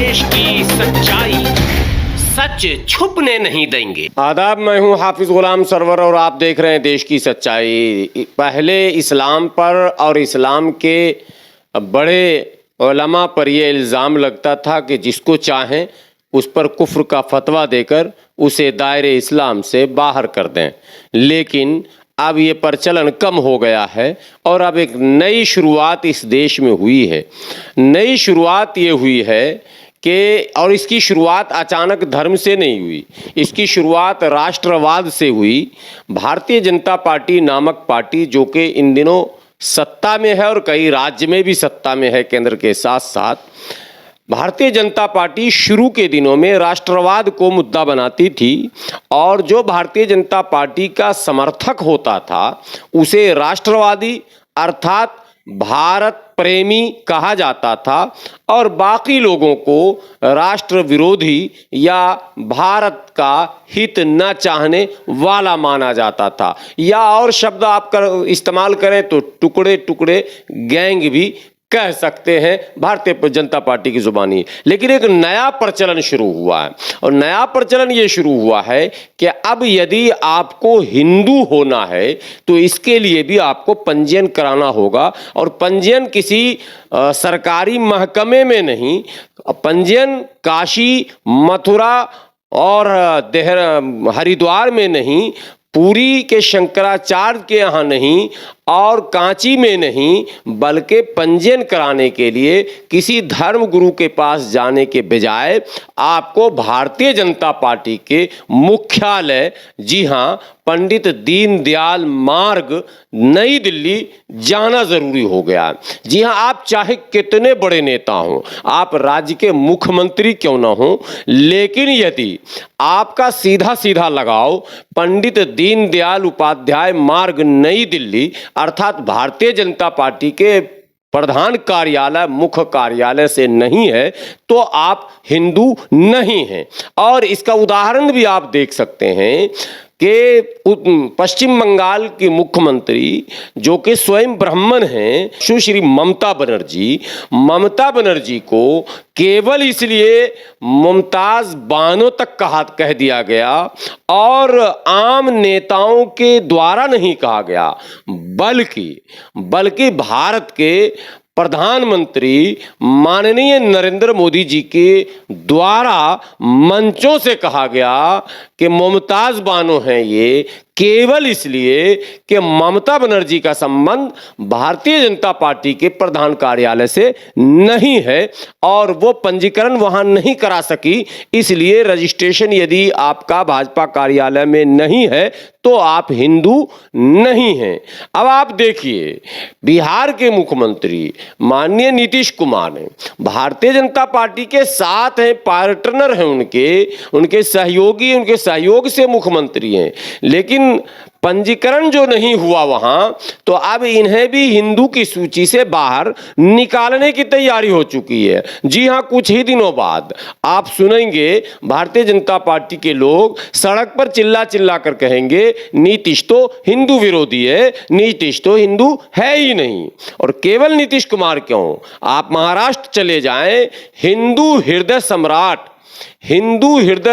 देश की सच्चाई सच छुपने नहीं देंगे। आदाब, मैं हूं हाफिज गुलाम सरवर और आप देख रहे हैं देश की सच्चाई। पहले इस्लाम पर और इस्लाम के बड़े उलमा पर यह इल्ज़ाम लगता था कि जिसको चाहें उस पर कुफ्र का फतवा देकर उसे दायरे इस्लाम से बाहर कर दें, लेकिन अब ये प्रचलन कम हो गया है और अब एक नई शुरुआत इस देश में हुई है। नई शुरुआत ये हुई है कि और इसकी शुरुआत अचानक धर्म से नहीं हुई, इसकी शुरुआत राष्ट्रवाद से हुई। भारतीय जनता पार्टी नामक पार्टी जो कि इन दिनों सत्ता में है और कई राज्य में भी सत्ता में है केंद्र के साथ साथ, भारतीय जनता पार्टी शुरू के दिनों में राष्ट्रवाद को मुद्दा बनाती थी और जो भारतीय जनता पार्टी का समर्थक होता था उसे राष्ट्रवादी अर्थात भारत प्रेमी कहा जाता था और बाकी लोगों को राष्ट्र विरोधी या भारत का हित न चाहने वाला माना जाता था, या और शब्द आप इस्तेमाल करें तो टुकड़े टुकड़े गैंग भी कह सकते हैं भारतीय जनता पार्टी की जुबानी। लेकिन एक नया प्रचलन शुरू हुआ है और नया प्रचलन ये शुरू हुआ है कि अब यदि आपको हिंदू होना है तो इसके लिए भी आपको पंजीयन कराना होगा, और पंजीयन किसी सरकारी महकमे में नहीं, पंजीयन काशी, मथुरा और हरिद्वार में नहीं, पुरी के शंकराचार्य के यहाँ नहीं और कांची में नहीं, बल्कि पंजीयन कराने के लिए किसी धर्म गुरु के पास जाने के बजाय आपको भारतीय जनता पार्टी के मुख्यालय, जी हाँ, पंडित दीनदयाल मार्ग, नई दिल्ली जाना जरूरी हो गया। जी हाँ, आप चाहे कितने बड़े नेता हों, आप राज्य के मुख्यमंत्री क्यों ना हों, लेकिन यदि आपका सीधा सीधा लगाव पंडित दीनदयाल उपाध्याय मार्ग, नई दिल्ली अर्थात भारतीय जनता पार्टी के प्रधान कार्यालय, मुख्य कार्यालय से नहीं है तो आप हिंदू नहीं हैं। और इसका उदाहरण भी आप देख सकते हैं कि पश्चिम बंगाल की मुख्यमंत्री जो कि स्वयं ब्राह्मण हैं, सुश्री ममता बनर्जी को केवल इसलिए मुमताज बानो तक कह दिया गया और आम नेताओं के द्वारा नहीं कहा गया, बल्कि भारत के प्रधानमंत्री माननीय नरेंद्र मोदी जी के द्वारा मंचों से कहा गया कि मुमताज बानो हैं ये केवल इसलिए कि ममता बनर्जी का संबंध भारतीय जनता पार्टी के प्रधान कार्यालय से नहीं है और वो पंजीकरण वहां नहीं करा सकी, इसलिए रजिस्ट्रेशन यदि आपका भाजपा कार्यालय में नहीं है तो आप हिंदू नहीं हैं। अब आप देखिए, बिहार के मुख्यमंत्री माननीय नीतीश कुमार ने भारतीय जनता पार्टी के साथ हैं, पार्टनर हैं, उनके सहयोगी, उनके सहयोग से मुख्यमंत्री हैं, लेकिन पंजीकरण जो नहीं हुआ वहां, तो अब इन्हें भी हिंदू की सूची से बाहर निकालने की तैयारी हो चुकी है। जी हां, कुछ ही दिनों बाद आप सुनेंगे भारतीय जनता पार्टी के लोग सड़क पर चिल्ला चिल्ला कर कहेंगे नीतीश तो हिंदू विरोधी है, नीतीश तो हिंदू है ही नहीं। और केवल नीतीश कुमार क्यों, आप महाराष्ट्र चले जाएं, हिंदू हृदय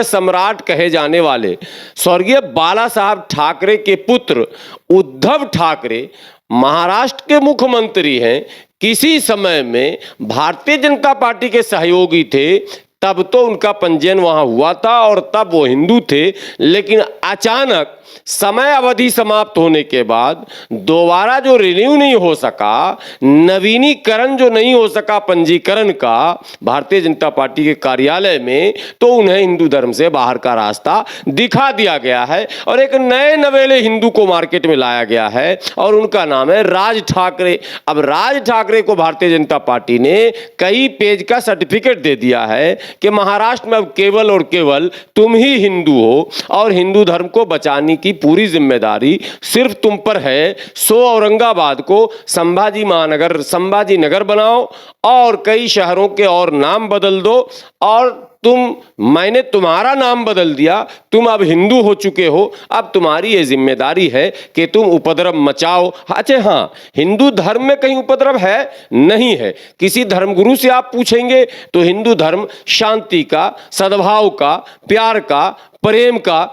सम्राट कहे जाने वाले स्वर्गीय बाला साहब ठाकरे के पुत्र उद्धव ठाकरे महाराष्ट्र के मुख्यमंत्री हैं, किसी समय में भारतीय जनता पार्टी के सहयोगी थे, तब तो उनका पंजीयन वहां हुआ था और तब वो हिंदू थे, लेकिन अचानक समय अवधि समाप्त होने के बाद दोबारा जो रिन्यू नहीं हो सका, नवीनीकरण जो नहीं हो सका पंजीकरण का भारतीय जनता पार्टी के कार्यालय में, तो उन्हें हिंदू धर्म से बाहर का रास्ता दिखा दिया गया है और एक नए नवेले हिंदू को मार्केट में लाया गया है और उनका नाम है राज ठाकरे। अब राज ठाकरे को भारतीय जनता पार्टी ने कई पेज का सर्टिफिकेट दे दिया है कि महाराष्ट्र में अब केवल और केवल तुम ही हिंदू हो और हिंदू धर्म को बचाने की पूरी जिम्मेदारी सिर्फ तुम पर है। सो औरंगाबाद को संभाजी नगर बनाओ और कई शहरों के और नाम बदल दो और मैंने तुम्हारा नाम बदल दिया, तुम अब हिंदू हो चुके हो, अब तुम्हारी ये जिम्मेदारी है कि तुम उपद्रव मचाओ। अच्छा हाँ, हिंदू धर्म में कहीं उपद्रव है? नहीं है। किसी धर्मगुरु से आप पूछेंगे तो हिंदू धर्म शांति का, सद्भाव का, प्यार का, प्रेम का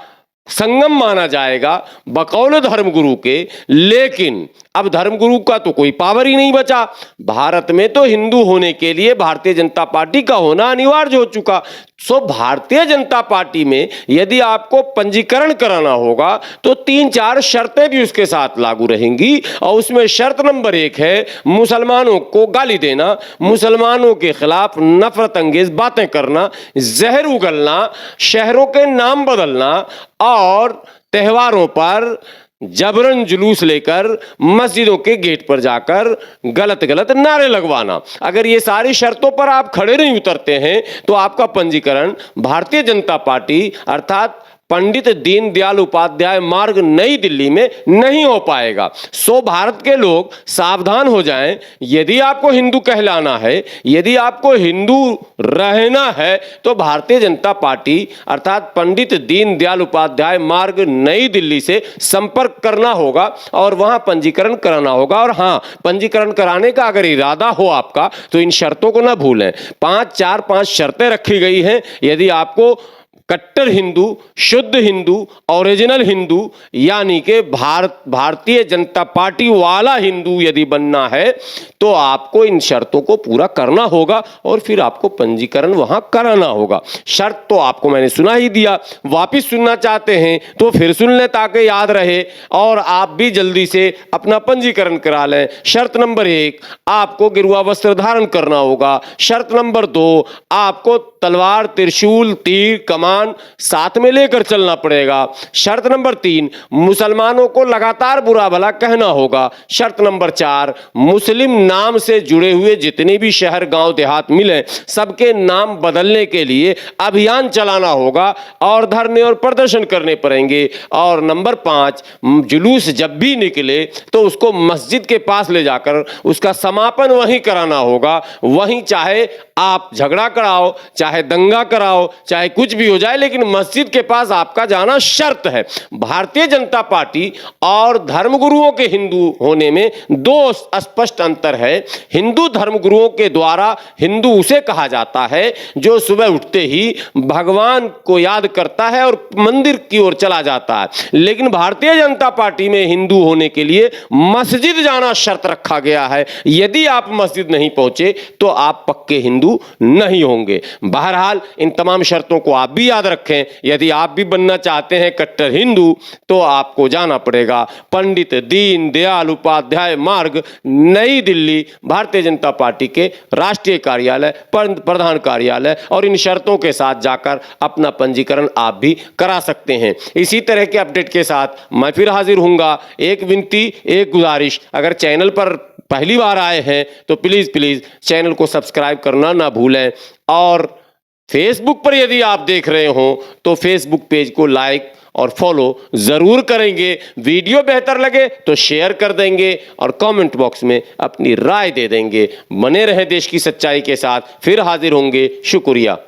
संगम माना जाएगा बकौल धर्मगुरु के। लेकिन अब धर्मगुरु का तो कोई पावर ही नहीं बचा। भारत में तो हिंदू होने के लिए भारतीय जनता पार्टी का होना अनिवार्य हो चुका। सो भारतीय जनता पार्टी में यदि आपको पंजीकरण कराना होगा तो 3-4 शर्तें भी उसके साथ लागू रहेंगी, और उसमें शर्त नंबर 1 है मुसलमानों को गाली देना, मुसलमानों के खिलाफ नफरत अंगेज बातें करना, जहर उगलना, शहरों के नाम बदलना और त्योहारों पर जबरन जुलूस लेकर मस्जिदों के गेट पर जाकर गलत गलत नारे लगवाना। अगर ये सारी शर्तों पर आप खड़े नहीं उतरते हैं तो आपका पंजीकरण भारतीय जनता पार्टी अर्थात पंडित दीनदयाल उपाध्याय मार्ग नई दिल्ली में नहीं हो पाएगा। सो भारत के लोग सावधान हो जाएं। यदि आपको हिंदू कहलाना है, यदि आपको हिंदू रहना है तो भारतीय जनता पार्टी अर्थात पंडित दीनदयाल उपाध्याय मार्ग नई दिल्ली से संपर्क करना होगा और वहां पंजीकरण कराना होगा। और हां, पंजीकरण कराने का अगर इरादा हो आपका तो इन शर्तों को ना भूलें। 5 शर्तें रखी गई हैं। यदि आपको कट्टर हिंदू, शुद्ध हिंदू, ओरिजिनल हिंदू यानी कि भारतीय जनता पार्टी वाला हिंदू यदि बनना है तो आपको इन शर्तों को पूरा करना होगा और फिर आपको पंजीकरण वहां कराना होगा। शर्त तो आपको मैंने सुना ही दिया, वापिस सुनना चाहते हैं तो फिर सुन लें ताकि याद रहे और आप भी जल्दी से अपना पंजीकरण करा लें। शर्त नंबर 1, आपको गिरुआ वस्त्र धारण करना होगा। शर्त नंबर 2, आपको तलवार, त्रिशूल, तीर, कमान साथ में लेकर चलना पड़ेगा। शर्त नंबर 3, मुसलमानों को लगातार बुरा भला कहना होगा। शर्त नंबर 4, मुस्लिम नाम से जुड़े हुए जितने भी शहर, गांव, देहात मिले सबके नाम बदलने के लिए अभियान चलाना होगा और धरने और प्रदर्शन करने पड़ेंगे। और नंबर 5, जुलूस जब भी निकले तो उसको मस्जिद के पास ले जाकर उसका समापन वहीं कराना होगा। वहीं चाहे आप झगड़ा कराओ, चाहे दंगा कराओ, चाहे कुछ भी हो जाए, लेकिन मस्जिद के पास आपका जाना शर्त है। भारतीय जनता पार्टी और धर्मगुरुओं के हिंदू होने में 2 स्पष्ट अंतर है। हिंदू धर्मगुरुओं के द्वारा हिंदू उसे कहा जाता है जो सुबह उठते ही भगवान को याद करता है और मंदिर की ओर चला जाता है। लेकिन भारतीय जनता पार्टी में हिंदू होने के लिए मस्जिद जाना शर्त रखा गया है। यदि आप मस्जिद नहीं पहुंचे तो आप पक्के हिंदू नहीं होंगे। बहरहाल इन तमाम शर्तों को आप भी याद रखें। यदि आप भी बनना चाहते हैं कट्टर हिंदू तो आपको जाना पड़ेगा पंडित दीनदयाल उपाध्याय मार्ग नई दिल्ली, भारतीय जनता पार्टी के राष्ट्रीय कार्यालय, प्रधान कार्यालय, और इन शर्तों के साथ जाकर अपना पंजीकरण आप भी करा सकते हैं। इसी तरह के अपडेट के साथ मैं फिर हाजिर हूंगा। एक विनती, एक गुजारिश, अगर चैनल पर पहली बार आए हैं तो प्लीज चैनल को सब्सक्राइब करना ना भूलें। और फेसबुक पर यदि आप देख रहे हो तो फेसबुक पेज को लाइक और फॉलो जरूर करेंगे। वीडियो बेहतर लगे तो शेयर कर देंगे और कमेंट बॉक्स में अपनी राय दे देंगे। बने रहें देश की सच्चाई के साथ। फिर हाजिर होंगे। शुक्रिया।